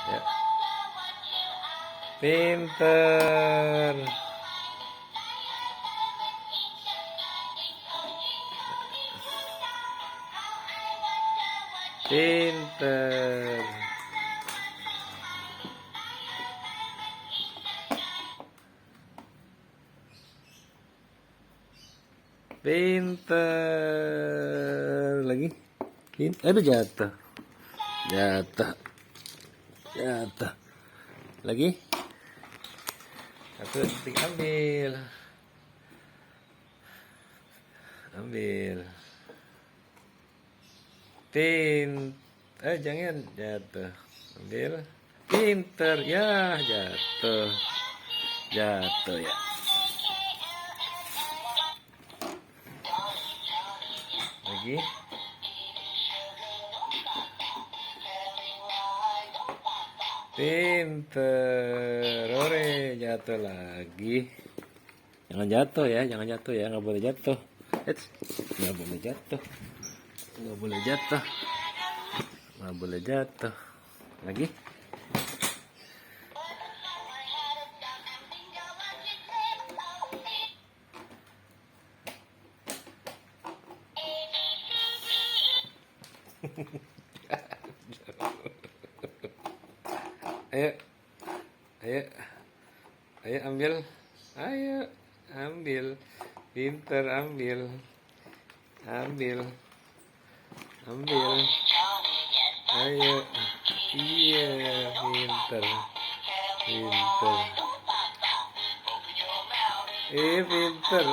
Ya. Pinter. Pinter. Pinter lagi. Aduh, jatuh. Jatuh. Jatuh. Lagi. Satu detik, ambil. Ambil. Jangan jatuh. Ambil. Pinter. Ya, jatuh. Jatuh ya. Lagi. Pinter. Ore, jatuh lagi. Jangan jatuh ya, jangan jatuh ya, nggak boleh jatuh. Nggak boleh jatuh. Nggak boleh jatuh. Nggak boleh jatuh. Lagi. Ayo, ayo, ayo ambil, ayo ambil, pinter ambil, ambil, ambil, ayo, iya pinter, pinter, pinter.